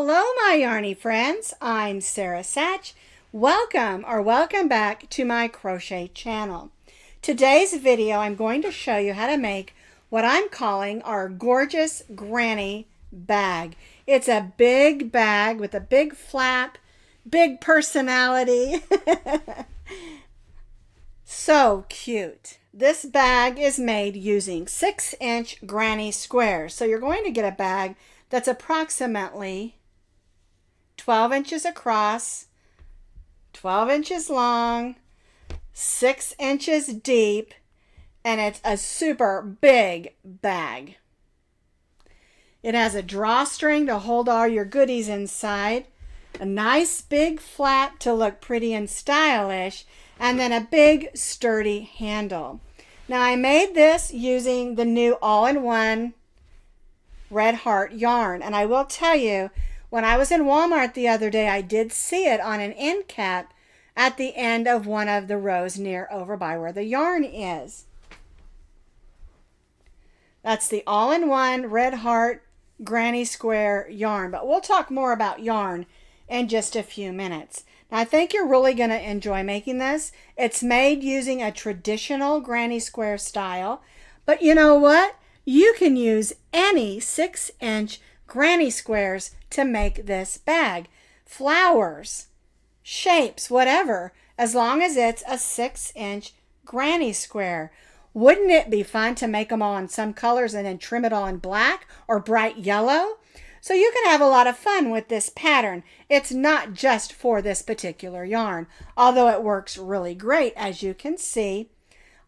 Hello, my yarny friends. I'm Sara Sach. Welcome back to my crochet channel. Today's video, I'm going to show you how to make what I'm calling our gorgeous granny bag. It's a big bag with a big flap, big personality. So cute. This bag is made using 6-inch granny squares. So you're going to get a bag that's approximately 12 inches across, 12 inches long, 6 inches deep, and it's a super big bag. It has a drawstring to hold all your goodies inside, a nice big flap to look pretty and stylish, and then a big sturdy handle. Now I made this using the new all-in-one Red Heart yarn, and I will tell you, when I was in Walmart the other day, I did see it on an end cap at the end of one of the rows near over by where the yarn is. That's the all-in-one Red Heart Granny Square yarn, but we'll talk more about yarn in just a few minutes. Now, I think you're really going to enjoy making this. It's made using a traditional Granny Square style, but you know what? You can use any 6-inch granny squares to make this bag. Flowers, shapes, whatever, as long as it's a 6-inch granny square. Wouldn't it be fun to make them all in some colors and then trim it all in black or bright yellow? So you can have a lot of fun with this pattern. It's not just for this particular yarn, although it works really great, as you can see.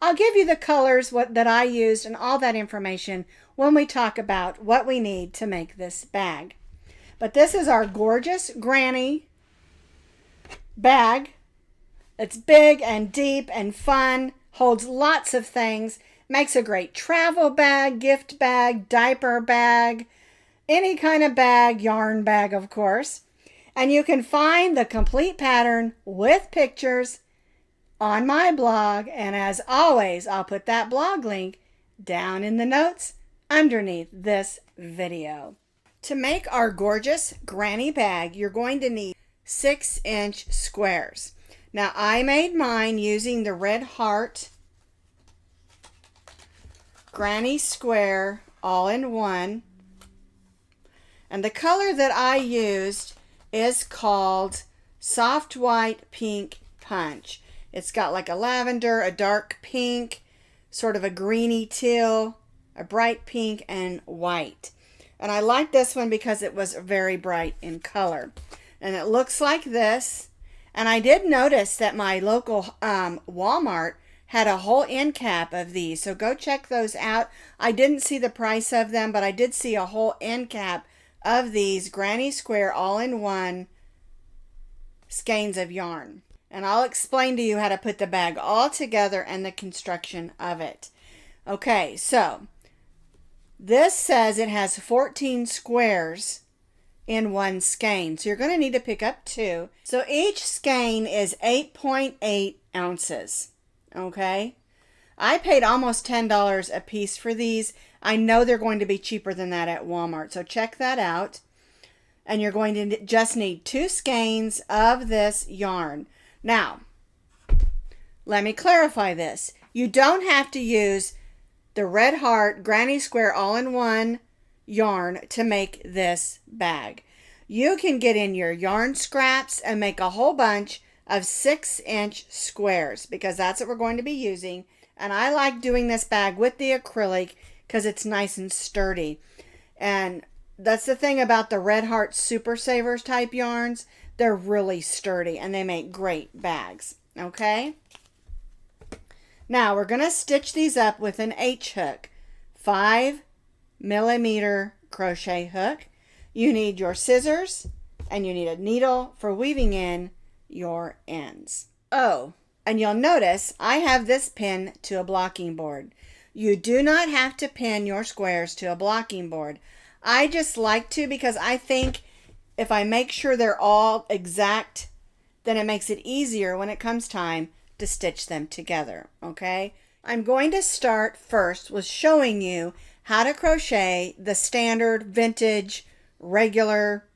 I'll give you the colors that I used and all that information when we talk about what we need to make this bag. But this is our gorgeous granny bag. It's big and deep and fun, holds lots of things, makes a great travel bag, gift bag, diaper bag, any kind of bag, yarn bag, of course. And you can find the complete pattern with pictures on my blog, and as always, I'll put that blog link down in the notes underneath this video. To make our gorgeous granny bag, you're going to need 6-inch squares. Now, I made mine using the Red Heart Granny Square all-in-one, and the color that I used is called Soft White Pink Punch. It's got like a lavender, a dark pink, sort of a greeny teal, a bright pink, and white. And I like this one because it was very bright in color. And it looks like this. And I did notice that my local Walmart had a whole end cap of these. So go check those out. I didn't see the price of them, but I did see a whole end cap of these Granny Square all-in-one skeins of yarn. And I'll explain to you how to put the bag all together and the construction of it. Okay, so this says it has 14 squares in one skein. So you're going to need to pick up 2. So each skein is 8.8 ounces. Okay? I paid almost $10 a piece for these. I know they're going to be cheaper than that at Walmart. So check that out. And you're going to just need 2 skeins of this yarn. Now, let me clarify this. You don't have to use the Red Heart Granny Square all-in-one yarn to make this bag. You can get in your yarn scraps and make a whole bunch of 6-inch squares because that's what we're going to be using. And I like doing this bag with the acrylic because it's nice and sturdy. And that's the thing about the Red Heart Super Savers type yarns. They're really sturdy and they make great bags. Okay? Now we're going to stitch these up with an H hook. 5mm crochet hook. You need your scissors and you need a needle for weaving in your ends. Oh, and you'll notice I have this pinned to a blocking board. You do not have to pin your squares to a blocking board. I just like to because I think if I make sure they're all exact, then it makes it easier when it comes time to stitch them together, okay? I'm going to start first with showing you how to crochet the standard vintage regular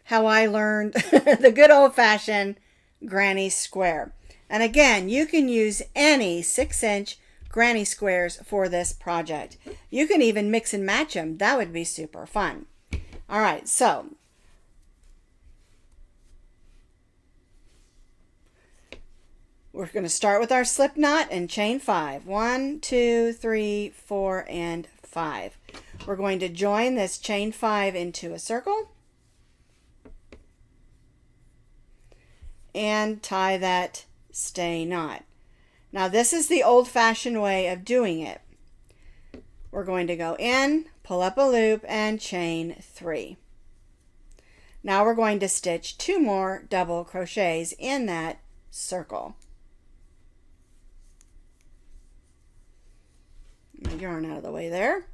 how I learned the good old-fashioned granny square. And again, you can use any 6-inch granny squares for this project. You can even mix and match them. That would be super fun. All right, so we're going to start with our slip knot and chain 5. 1, 2, 3, 4, and 5. We're going to join this chain 5 into a circle and tie that stay knot. Now this is the old-fashioned way of doing it. We're going to go in, pull up a loop, and chain 3. Now we're going to stitch 2 more double crochets in that circle. My yarn out of the way there,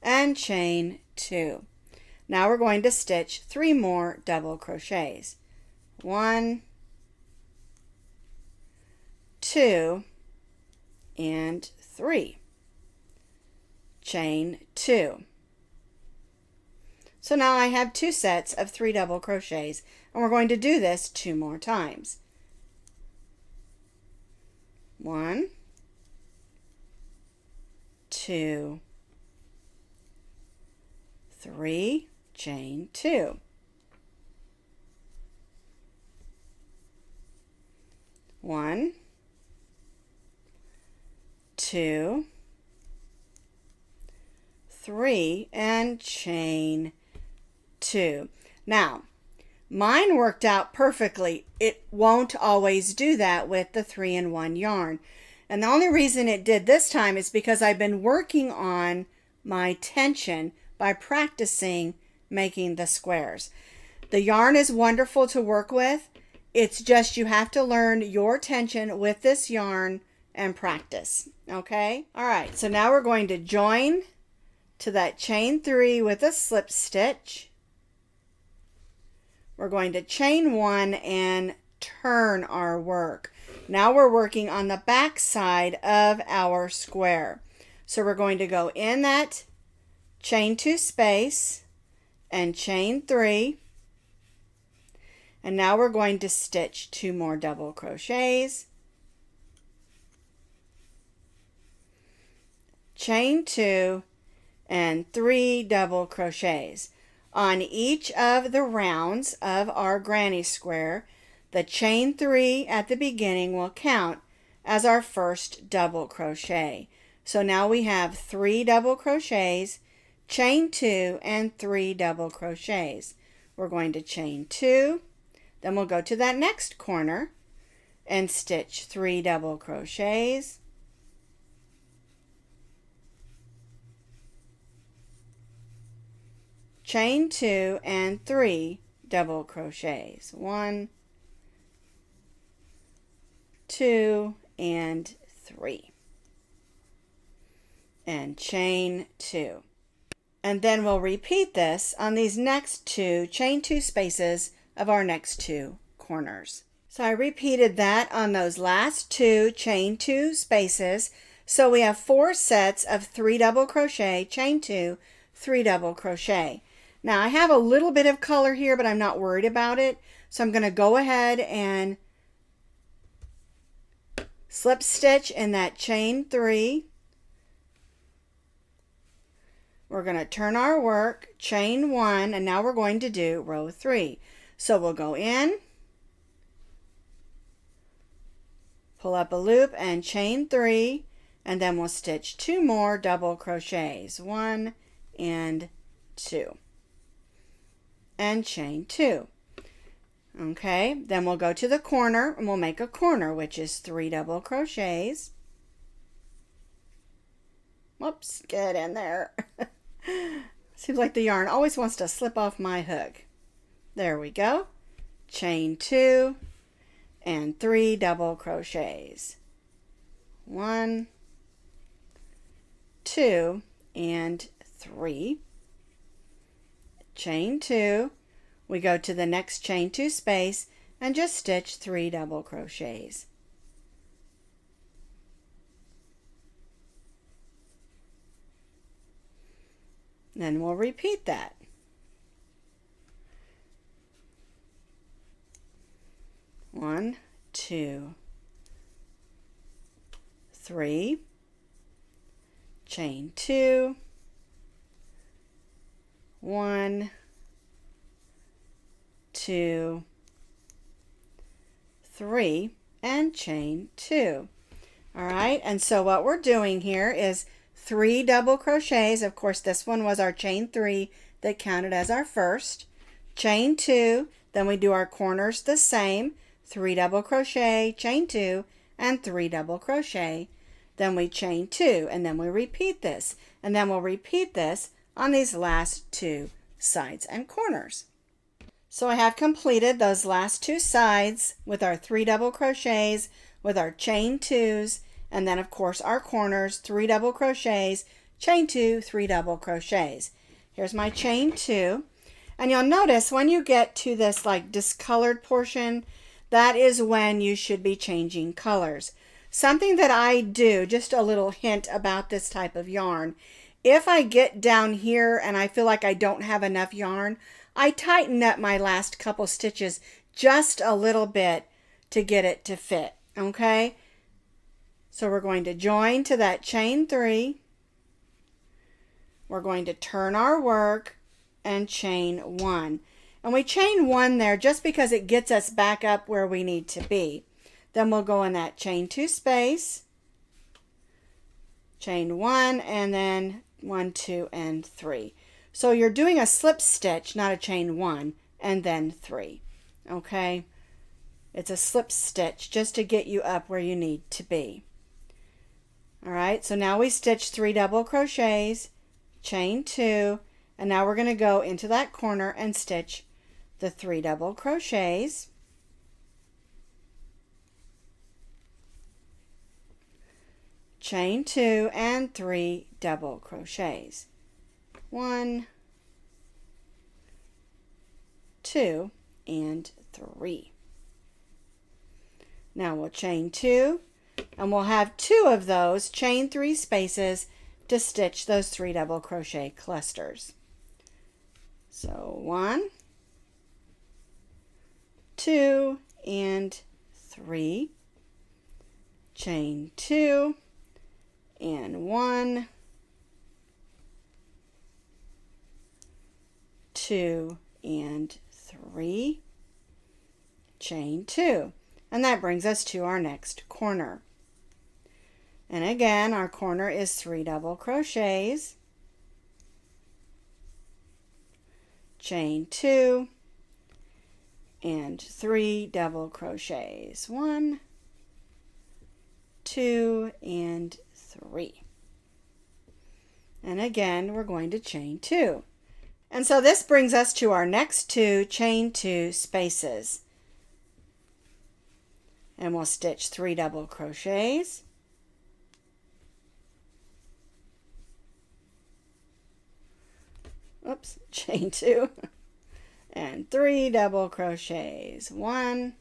and chain 2. Now we're going to stitch 3 more double crochets. 1, 2, and 3. Chain 2. So now I have 2 sets of 3 double crochets, and we're going to do this 2 more times. 1, 2, 3, chain 2. 1, 2, 3, and chain 2. Now, mine worked out perfectly. It won't always do that with the 3-in-1 yarn. And the only reason it did this time is because I've been working on my tension by practicing making the squares. The yarn is wonderful to work with. It's just you have to learn your tension with this yarn and practice. Okay? All right, so now we're going to join to that chain 3 with a slip stitch. We're going to chain 1 and turn our work. Now we're working on the back side of our square. So we're going to go in that chain 2 space and chain 3. And now we're going to stitch 2 more double crochets. Chain 2 and 3 double crochets. On each of the rounds of our granny square, the chain 3 at the beginning will count as our first double crochet. So now we have 3 double crochets, chain 2, and 3 double crochets. We're going to chain 2, then we'll go to that next corner and stitch 3 double crochets. Chain 2 and 3 double crochets. 1, 2, and 3. And chain 2. And then we'll repeat this on these next 2 chain 2 spaces of our next 2 corners. So I repeated that on those last 2 chain 2 spaces. So we have 4 sets of 3 double crochet, chain 2, 3 double crochet. Now I have a little bit of color here, but I'm not worried about it. So I'm going to go ahead and slip stitch in that chain 3. We're going to turn our work, chain 1, and now we're going to do row 3. So we'll go in, pull up a loop and chain 3, and then we'll stitch 2 more double crochets. 1 and 2. And chain 2. Okay, then we'll go to the corner and we'll make a corner, which is 3 double crochets. Whoops, get in there. Seems like the yarn always wants to slip off my hook. There we go. Chain 2 and 3 double crochets. 1, 2, and 3. Chain 2, we go to the next chain 2 space and just stitch 3 double crochets. Then we'll repeat that. 1, 2, 3, chain 2, 1, 2, 3, and chain 2. All right, and so what we're doing here is 3 double crochets. Of course, this one was our chain 3 that counted as our first. Chain 2, then we do our corners the same, 3 double crochet, chain 2, and 3 double crochet. Then we chain 2, and then we repeat this. And then we'll repeat this on these last 2 sides and corners. So I have completed those last 2 sides with our 3 double crochets, with our chain 2s, and then of course our corners, 3 double crochets, chain 2, 3 double crochets. Here's my chain 2. And you'll notice when you get to this like discolored portion, that is when you should be changing colors. Something that I do, just a little hint about this type of yarn, if I get down here and I feel like I don't have enough yarn, I tighten up my last couple stitches just a little bit to get it to fit, okay? So we're going to join to that chain 3. We're going to turn our work and chain 1. And we chain 1 there just because it gets us back up where we need to be. Then we'll go in that chain 2 space, chain 1, and then 1, 2, and 3. So you're doing a slip stitch, not a chain 1, and then 3. Okay? It's a slip stitch just to get you up where you need to be. All right, so now we stitch 3 double crochets, chain 2, and now we're going to go into that corner and stitch the 3 double crochets. Chain 2 and 3 double crochets. 1, 2, and 3. Now we'll chain 2, and we'll have 2 of those chain 3 spaces to stitch those 3 double crochet clusters. So 1, 2, and 3, chain 2, and 1, 2, and 3, chain 2. And that brings us to our next corner. And again, our corner is 3 double crochets, chain 2, and 3 double crochets. 1, 2, and 3. And again, we're going to chain 2. And so this brings us to our next 2 chain 2 spaces. And we'll stitch 3 double crochets, chain 2, and 3 double crochets. 1,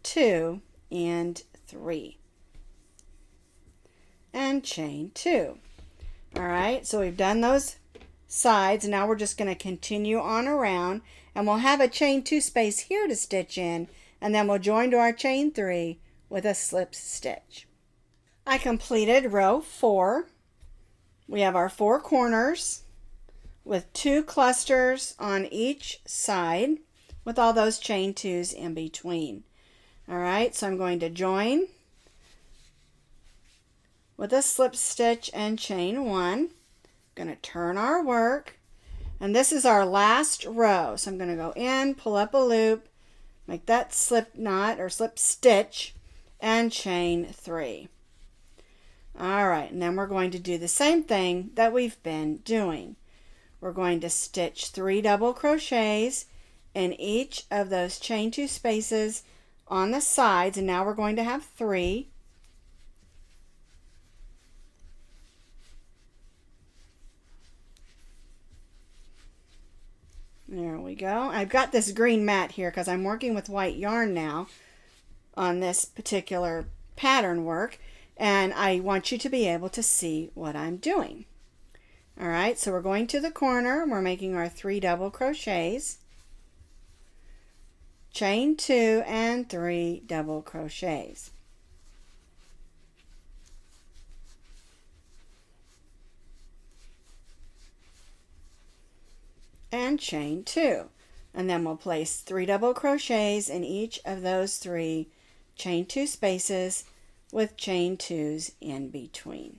2, and 3. And chain 2. All right, so we've done those sides. Now we're just going to continue on around, and we'll have a chain 2 space here to stitch in, and then we'll join to our chain 3 with a slip stitch. I completed row 4. We have our 4 corners with 2 clusters on each side with all those chain 2s in between. All right, so I'm going to join with a slip stitch and chain 1. Going to turn our work, and this is our last row. So I'm going to go in, pull up a loop, make that slip knot or slip stitch, and chain 3. All right, and then we're going to do the same thing that we've been doing. We're going to stitch 3 double crochets in each of those chain 2 spaces on the sides, and now we're going to have 3. There we go. I've got this green mat here because I'm working with white yarn now on this particular pattern work, and I want you to be able to see what I'm doing. All right, so we're going to the corner. We're making our 3 double crochets. chain 2 and 3 double crochets. And chain 2. And then we'll place 3 double crochets in each of those 3 chain 2 spaces with chain 2s in between.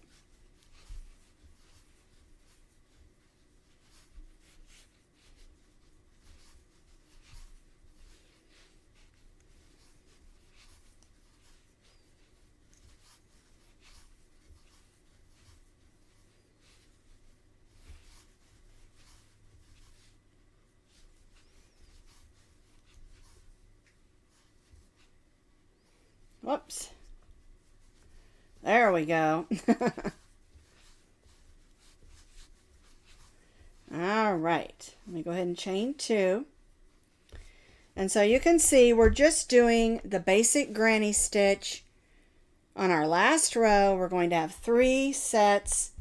Whoops. There we go. All right. Let me go ahead and chain 2. And so you can see we're just doing the basic granny stitch. On our last row, we're going to have 3 sets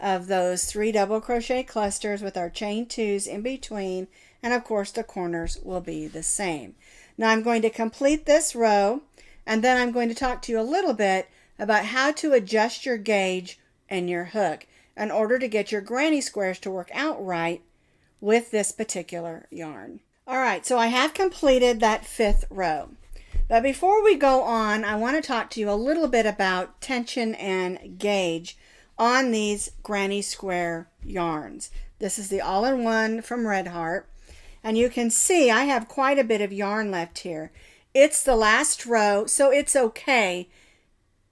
of those 3 double crochet clusters with our chain 2s in between. And of course, the corners will be the same. Now I'm going to complete this row, and then I'm going to talk to you a little bit about how to adjust your gauge and your hook in order to get your granny squares to work out right with this particular yarn. All right, so I have completed that 5th row. But before we go on, I want to talk to you a little bit about tension and gauge on these granny square yarns. This is the all-in-one from Red Heart. And you can see I have quite a bit of yarn left here. It's the last row, so it's okay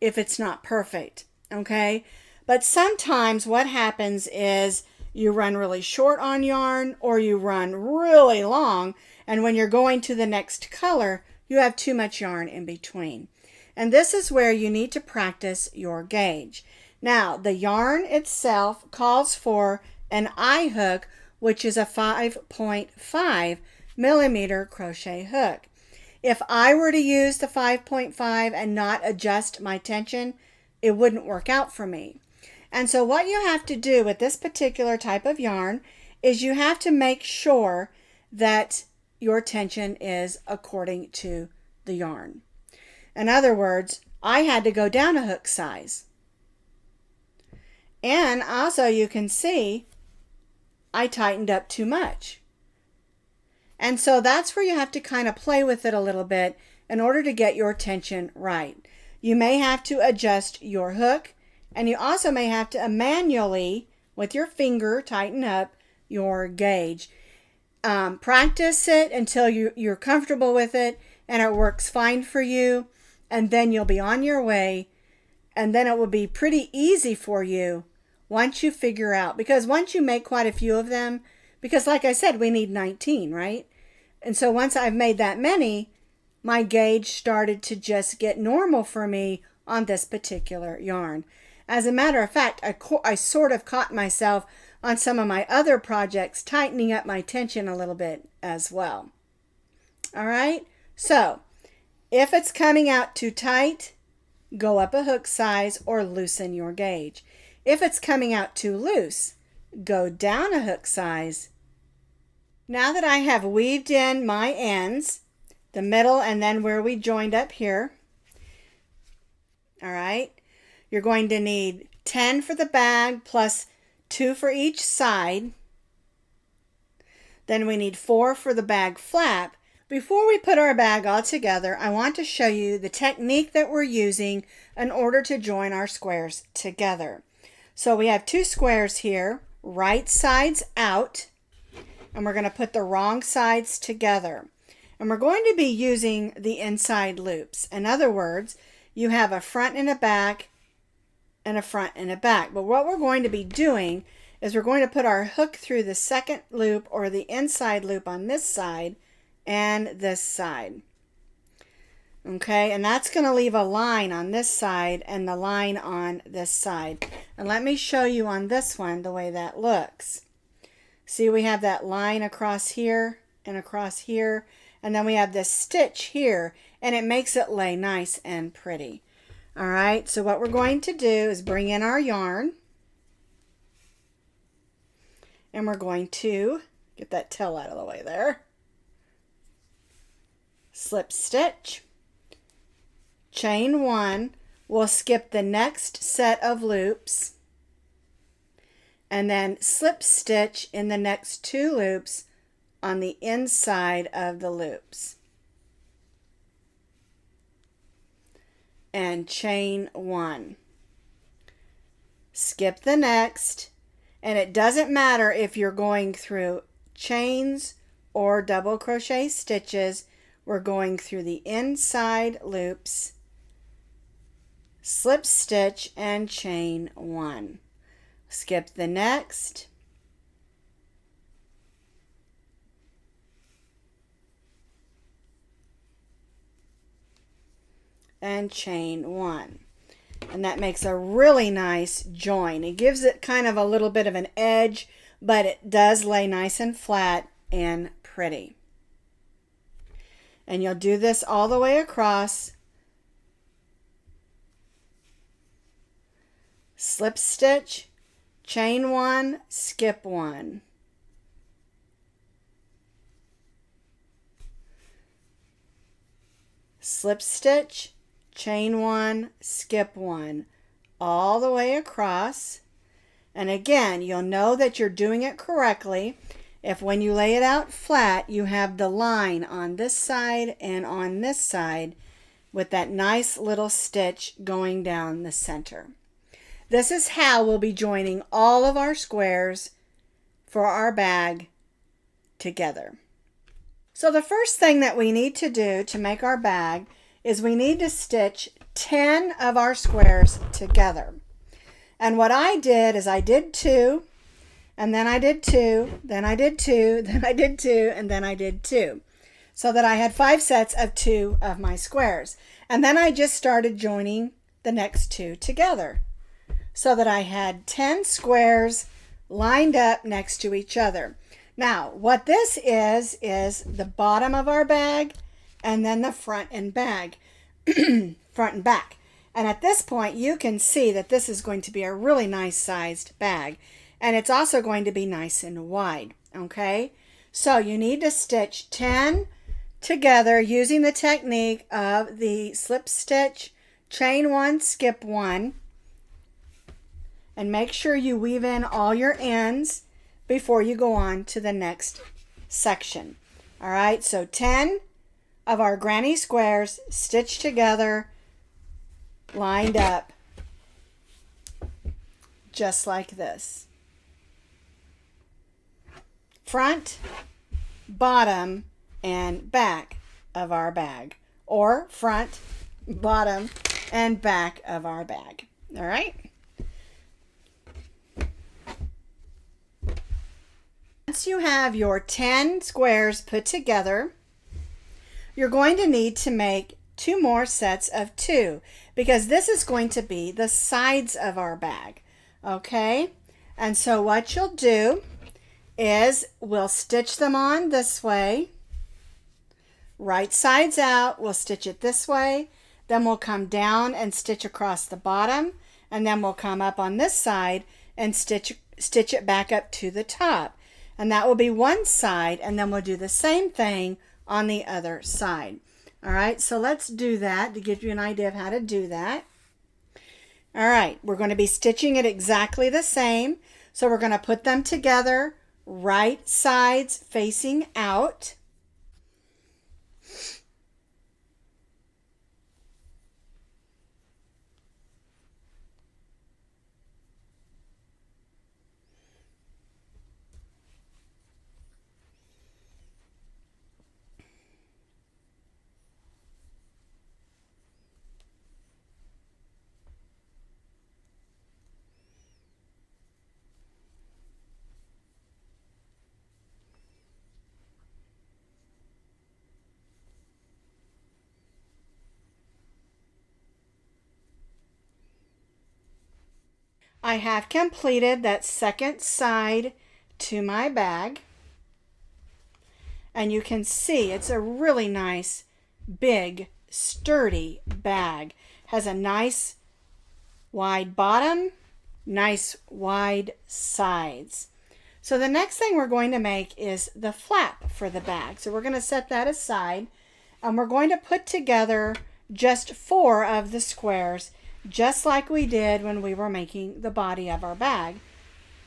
if it's not perfect, okay? But sometimes what happens is you run really short on yarn or you run really long, and when you're going to the next color, you have too much yarn in between. And this is where you need to practice your gauge. Now, the yarn itself calls for an eye hook, which is a 5.5 millimeter crochet hook. If I were to use the 5.5 and not adjust my tension, it wouldn't work out for me. And so what you have to do with this particular type of yarn is you have to make sure that your tension is according to the yarn. In other words, I had to go down a hook size. And also you can see I tightened up too much. And so that's where you have to kind of play with it a little bit in order to get your tension right. You may have to adjust your hook, and you also may have to manually, with your finger, tighten up your gauge. Practice it until you're comfortable with it and it works fine for you, and then you'll be on your way, and then it will be pretty easy for you once you figure out, because once you make quite a few of them, because like I said, we need 19, right? And so once I've made that many, my gauge started to just get normal for me on this particular yarn. As a matter of fact, I sort of caught myself on some of my other projects tightening up my tension a little bit as well. All right, so if it's coming out too tight, go up a hook size or loosen your gauge. If it's coming out too loose, go down a hook size. Now that I have weaved in my ends, the middle and then where we joined up here, all right, you're going to need 10 for the bag plus 2 for each side. Then we need 4 for the bag flap. Before we put our bag all together, I want to show you the technique that we're using in order to join our squares together. So we have 2 squares here, right sides out, and we're going to put the wrong sides together. And we're going to be using the inside loops. In other words, you have a front and a back and a front and a back. But what we're going to be doing is we're going to put our hook through the second loop or the inside loop on this side and this side. Okay, and that's going to leave a line on this side and the line on this side. And let me show you on this one the way that looks. See, we have that line across here and across here, and then we have this stitch here, and it makes it lay nice and pretty. All right, so what we're going to do is bring in our yarn, and we're going to get that tail out of the way there. slip stitch, chain 1, we'll skip the next set of loops, and then slip stitch in the next 2 loops on the inside of the loops, and chain 1. Skip the next, and it doesn't matter if you're going through chains or double crochet stitches. We're going through the inside loops, slip stitch, and chain 1. Skip the next, and chain 1. And that makes a really nice join. It gives it kind of a little bit of an edge, but it does lay nice and flat and pretty. And you'll do this all the way across. Slip stitch, chain 1, skip 1. Slip stitch, chain 1, skip 1, all the way across. And again, you'll know that you're doing it correctly if when you lay it out flat, you have the line on this side and on this side with that nice little stitch going down the center. This is how we'll be joining all of our squares for our bag together. So the first thing that we need to do to make our bag is we need to stitch 10 of our squares together. And what I did is I did 2, and then I did 2, then I did 2, then I did 2, and then I did 2. So that I had 5 sets of 2 of my squares. And then I just started joining the next 2 together, so that I had 10 squares lined up next to each other. Now, what this is the bottom of our bag, and then the front and back. Front and back. And at this point, you can see that this is going to be a really nice sized bag. And it's also going to be nice and wide. Okay? So you need to stitch 10 together using the technique of the slip stitch, chain 1, skip 1. And make sure you weave in all your ends before you go on to the next section. All right, so 10 of our granny squares stitched together, lined up, just like this. Front, bottom, and back of our bag, or front, bottom, and back of our bag. All right? Once you have your 10 squares put together, you're going to need to make 2 more sets of 2, because this is going to be the sides of our bag. Okay? And so what you'll do is we'll stitch them on this way, right sides out. We'll stitch it this way, then we'll come down and stitch across the bottom, and then we'll come up on this side and stitch it back up to the top. And that will be one side, and then we'll do the same thing on the other side. All right, so let's do that to give you an idea of how to do that. All right, we're going to be stitching it exactly the same. So we're going to put them together, right sides facing out. I have completed that second side to my bag, and you can see it's a really nice, big, sturdy bag. Has a nice wide bottom, nice wide sides. So the next thing we're going to make is the flap for the bag. So we're going to set that aside, and we're going to put together just 4 of the squares, just like we did when we were making the body of our bag.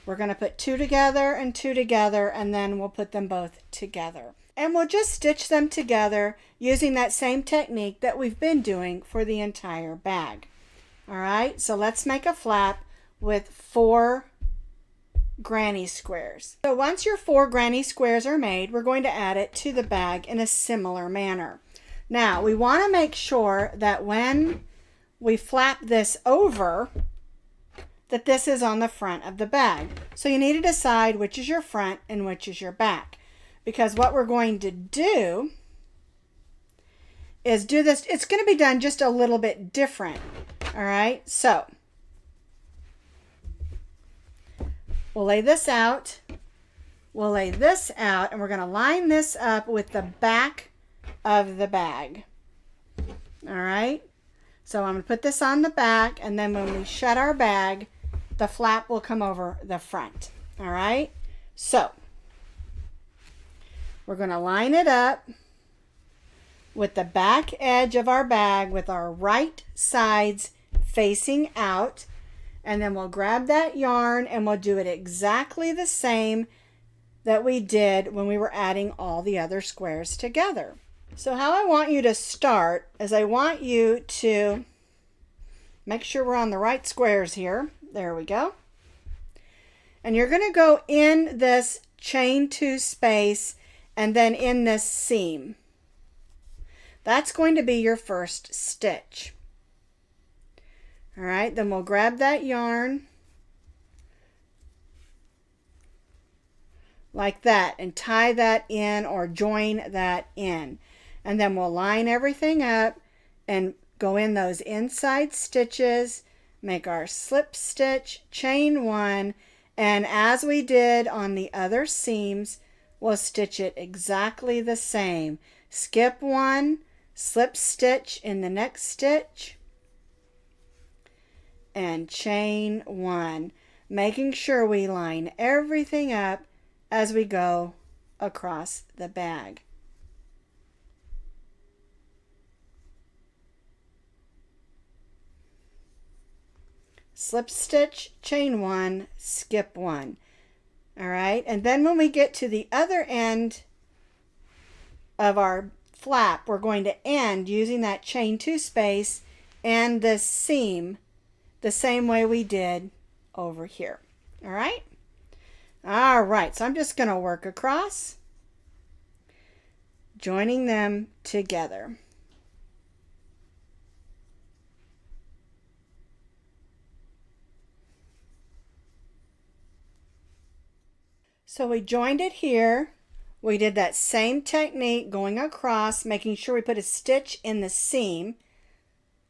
We're going to put 2 together and 2 together, and then we'll put them both together. And we'll just stitch them together using that same technique that we've been doing for the entire bag. All right, so let's make a flap with 4 granny squares. So once your 4 granny squares are made, we're going to add it to the bag in a similar manner. Now, we want to make sure that when we flap this over, that this is on the front of the bag. So you need to decide which is your front and which is your back. Because what we're going to do is do this. It's going to be done just a little bit different. All right, so we'll lay this out. We'll lay this out, and we're going to line this up with the back of the bag. All right, so I'm going to put this on the back, and then when we shut our bag, the flap will come over the front. All right, so we're going to line it up with the back edge of our bag with our right sides facing out, and then we'll grab that yarn and we'll do it exactly the same that we did when we were adding all the other squares together. So how I want you to start is I want you to make sure we're on the right squares here. There we go. And you're going to go in this chain 2 space and then in this seam. That's going to be your first stitch. All right, then we'll grab that yarn like that and tie that in or join that in. And then we'll line everything up and go in those inside stitches, make our slip stitch, chain 1, and as we did on the other seams, we'll stitch it exactly the same. Skip 1, slip stitch in the next stitch, and chain 1, making sure we line everything up as we go across the bag. Slip stitch, chain 1, skip 1. All right, and then when we get to the other end of our flap, we're going to end using that chain 2 space and this seam the same way we did over here. All right? All right, so I'm just going to work across, joining them together. So we joined it here. We did that same technique going across, making sure we put a stitch in the seam.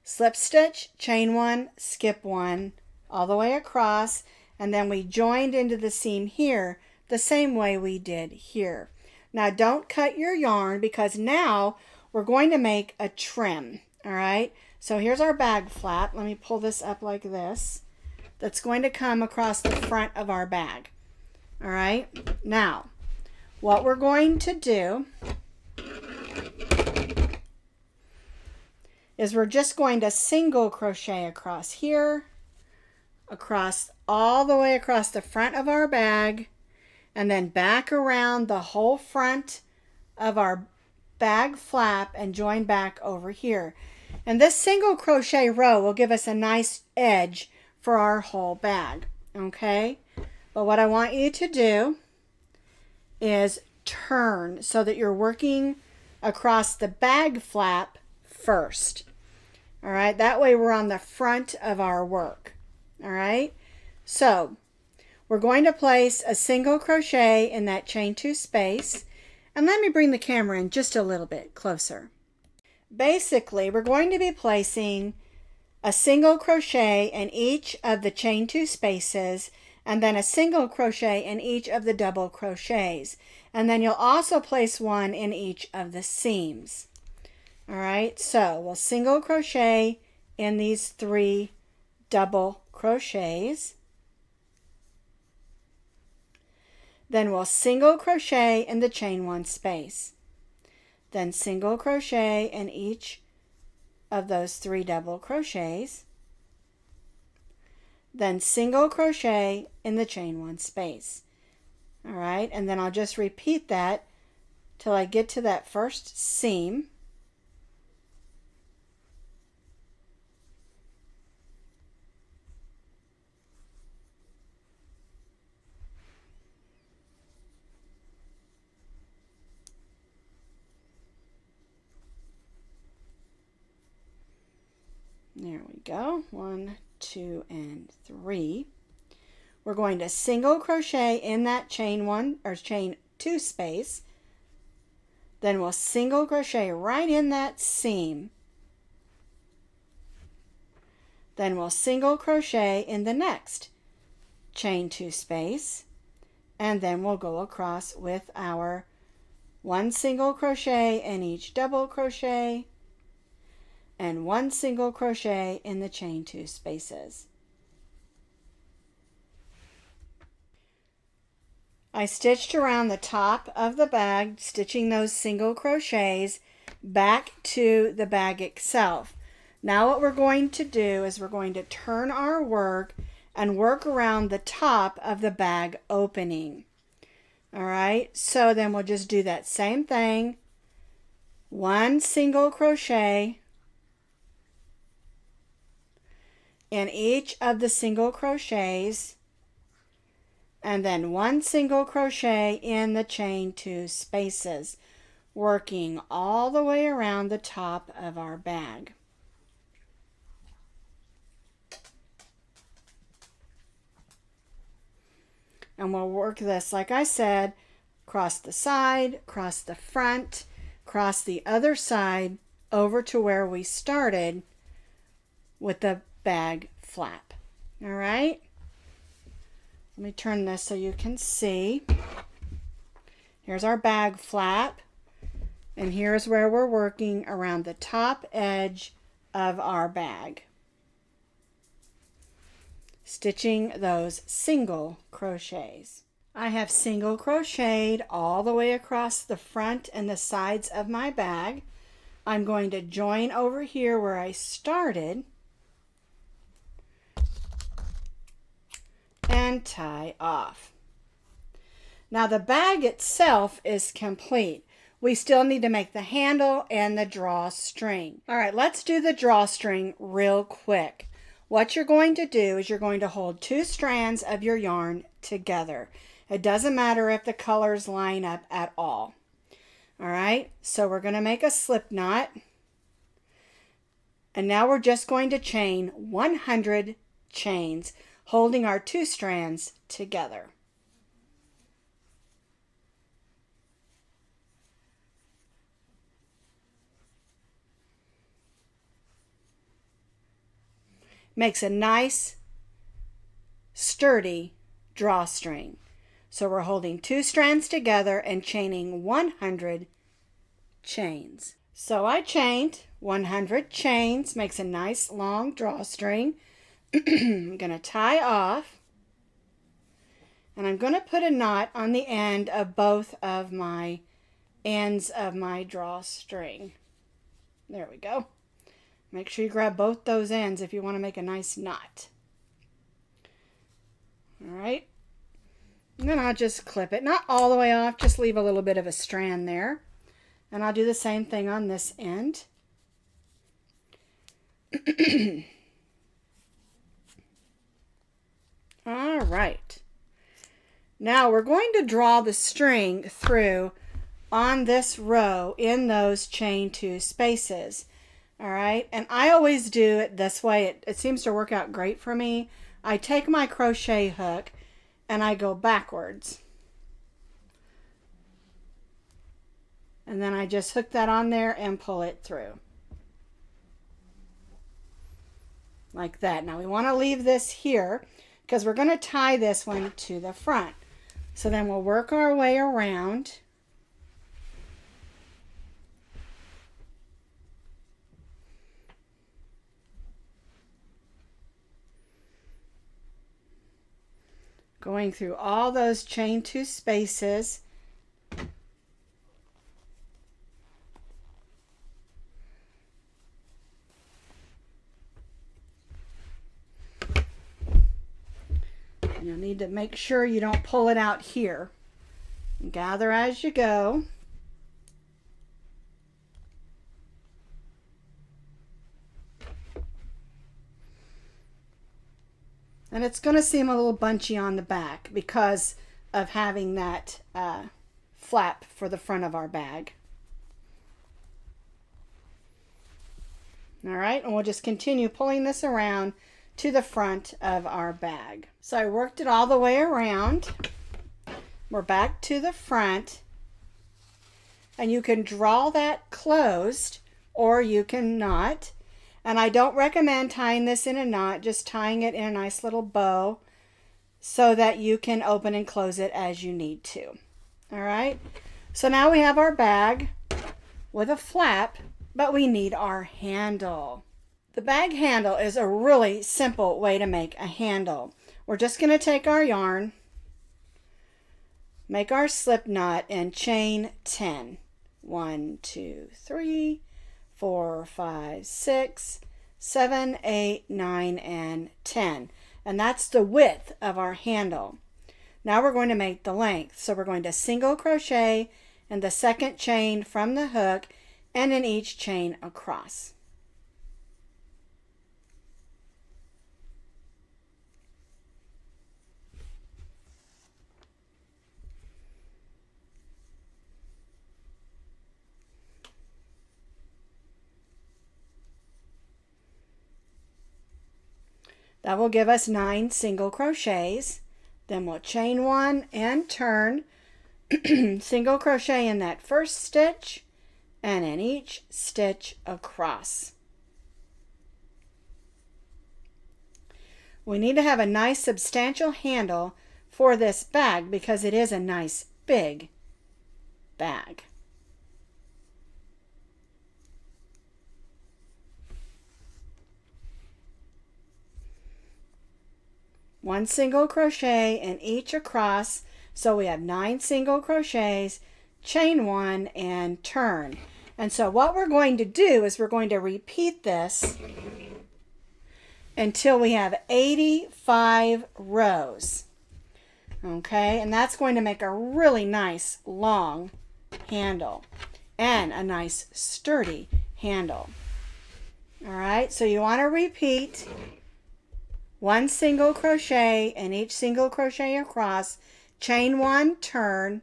Slip stitch, chain 1, skip 1, all the way across, and then we joined into the seam here the same way we did here. Now don't cut your yarn because now we're going to make a trim. All right, so here's our bag flap. Let me pull this up like this. That's going to come across the front of our bag. All right, now what we're going to do is we're just going to single crochet across here, across all the way across the front of our bag, and then back around the whole front of our bag flap and join back over here. And this single crochet row will give us a nice edge for our whole bag, okay? But what I want you to do is turn so that you're working across the bag flap first. All right, that way we're on the front of our work. All right, so we're going to place a single crochet in that chain 2 space, and let me bring the camera in just a little bit closer. Basically, we're going to be placing a single crochet in each of the chain 2 spaces, and then a single crochet in each of the double crochets, and then you'll also place one in each of the seams. All right, so we'll single crochet in these 3 double crochets. Then we'll single crochet in the chain 1 space. then single crochet in each of those 3 double crochets, then single crochet in the chain 1 space. All right, and then I'll just repeat that till I get to that first seam. There we go. 1, 2, and 3. We're going to single crochet in that chain 1 or chain 2 space. Then we'll single crochet right in that seam. Then we'll single crochet in the next chain 2 space. And then we'll go across with our 1 single crochet in each double crochet and 1 single crochet in the chain 2 spaces. I stitched around the top of the bag, stitching those single crochets back to the bag itself. Now what we're going to do is we're going to turn our work and work around the top of the bag opening. All right, so then we'll just do that same thing. 1 single crochet in each of the single crochets, and then 1 single crochet in the chain 2 spaces, working all the way around the top of our bag. And we'll work this, like I said, across the side, across the front, across the other side, over to where we started with the bag flap. All right? Let me turn this so you can see. Here's our bag flap, and here's where we're working around the top edge of our bag, stitching those single crochets. I have single crocheted all the way across the front and the sides of my bag. I'm going to join over here where I started and tie off. Now the bag itself is complete. We still need to make the handle and the drawstring. All right, let's do the drawstring real quick. What you're going to do is you're going to hold 2 strands of your yarn together. It doesn't matter if the colors line up at all. All right, so we're going to make a slip knot. And now we're just going to chain 100 chains, holding our 2 strands together. Makes a nice, sturdy drawstring. So we're holding 2 strands together and chaining 100 chains. So I chained 100 chains, makes a nice long drawstring. I'm going to tie off, and I'm going to put a knot on the end of both of my ends of my drawstring. There we go. Make sure you grab both those ends if you want to make a nice knot. All right. And then I'll just clip it. Not all the way off, just leave a little bit of a strand there. And I'll do the same thing on this end. All right. Now we're going to draw the string through on this row in those chain 2 spaces. All right, and I always do it this way. It seems to work out great for me. I take my crochet hook and I go backwards. And then I just hook that on there and pull it through. Like that. Now we want to leave this here because we're going to tie this one to the front. So then we'll work our way around. Going through all those chain 2 spaces. You'll need to make sure you don't pull it out here. Gather as you go. And it's going to seem a little bunchy on the back because of having that flap for the front of our bag. All right, and we'll just continue pulling this around to the front of our bag. So I worked it all the way around. We're back to the front, and you can draw that closed or you can not. And I don't recommend tying this in a knot, just tying it in a nice little bow so that you can open and close it as you need to. All right, so now we have our bag with a flap, but we need our handle. The bag handle is a really simple way to make a handle. We're just going to take our yarn, make our slip knot, and chain 10. 1, 2, 3, 4, 5, 6, 7, 8, 9, and 10. And that's the width of our handle. Now we're going to make the length. So we're going to single crochet in the second chain from the hook and in each chain across. That will give us 9 single crochets. Then we'll chain 1 and turn, single crochet in that first stitch and in each stitch across. We need to have a nice substantial handle for this bag because it is a nice big bag. One single crochet in each across, so we have 9 single crochets, chain 1 and turn. And so what we're going to do is we're going to repeat this until we have 85 rows. Okay, and that's going to make a really nice long handle and a nice sturdy handle. All right, so you want to repeat 1 single crochet in each single crochet across, chain 1, turn,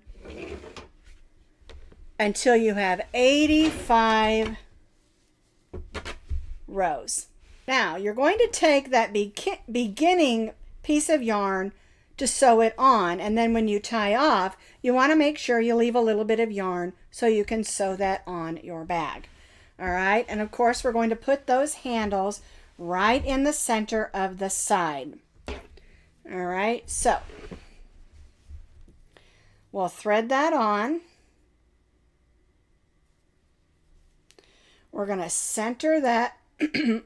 until you have 85 rows. Now you're going to take that beginning piece of yarn to sew it on, and then when you tie off, you want to make sure you leave a little bit of yarn so you can sew that on your bag. All right, and of course we're going to put those handles right in the center of the side. All right, so we'll thread that on. We're going to center that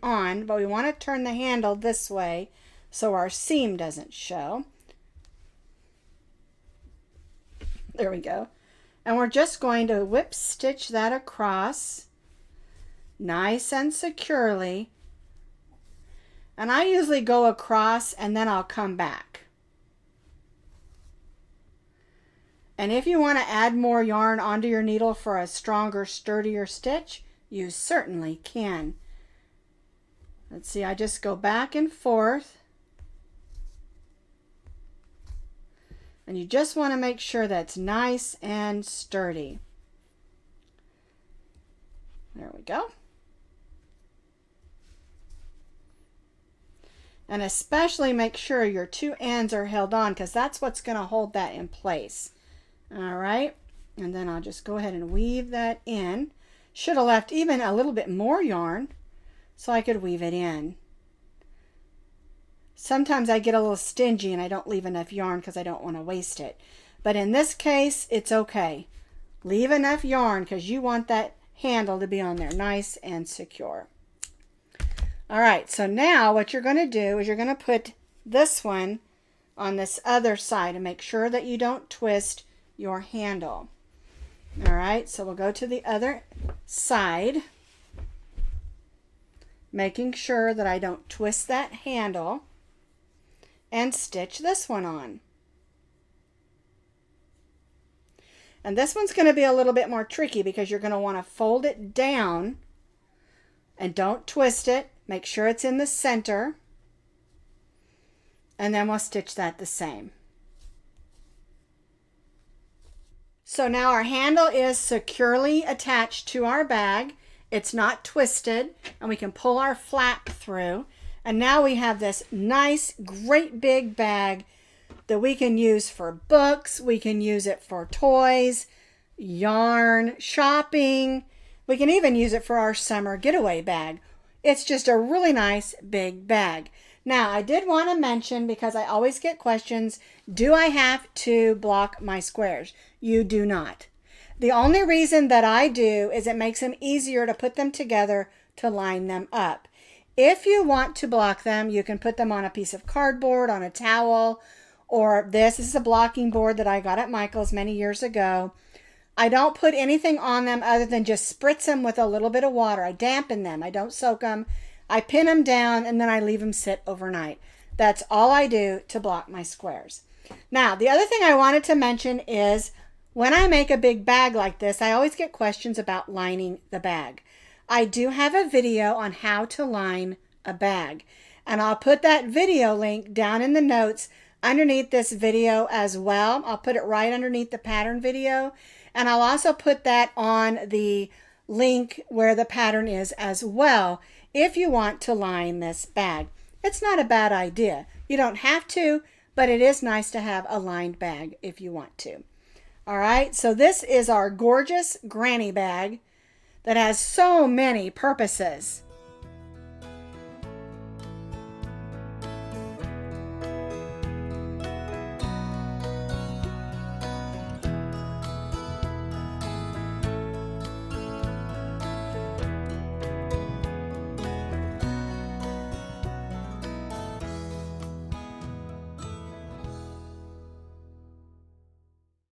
on, but we want to turn the handle this way so our seam doesn't show. There we go. And we're just going to whip stitch that across nice and securely. And I usually go across and then I'll come back. And if you want to add more yarn onto your needle for a stronger, sturdier stitch, you certainly can. Let's see, I just go back and forth. And you just want to make sure that's nice and sturdy. There we go. And especially make sure your 2 ends are held on because that's what's going to hold that in place. All right, and then I'll just go ahead and weave that in. Should have left even a little bit more yarn so I could weave it in. Sometimes I get a little stingy and I don't leave enough yarn because I don't want to waste it. But in this case, it's okay. Leave enough yarn because you want that handle to be on there nice and secure. All right, so now what you're going to do is you're going to put this one on this other side and make sure that you don't twist your handle. All right, so we'll go to the other side, making sure that I don't twist that handle. and stitch this one on. And this one's going to be a little bit more tricky because you're going to want to fold it down and don't twist it. Make sure it's in the center. And then we'll stitch that the same. So now our handle is securely attached to our bag. It's not twisted, and we can pull our flap through. And now we have this nice, great big bag that we can use for books. We can use it for toys, yarn, shopping. We can even use it for our summer getaway bag. It's just a really nice big bag. Now, I did want to mention, because I always get questions, do I have to block my squares? You do not. The only reason that I do is it makes them easier to put them together to line them up. If you want to block them, you can put them on a piece of cardboard, on a towel, or this is a blocking board that I got at Michael's many years ago. I don't put anything on them other than just spritz them with a little bit of water. I dampen them. I don't soak them. I pin them down and then I leave them sit overnight. That's all I do to block my squares. Now, the other thing I wanted to mention is when I make a big bag like this, I always get questions about lining the bag. I do have a video on how to line a bag, and I'll put that video link down in the notes underneath this video as well. I'll put it right underneath the pattern video, and I'll also put that on the link where the pattern is as well if you want to line this bag. It's not a bad idea. You don't have to, but it is nice to have a lined bag if you want to. All right, so this is our gorgeous granny bag that has so many purposes.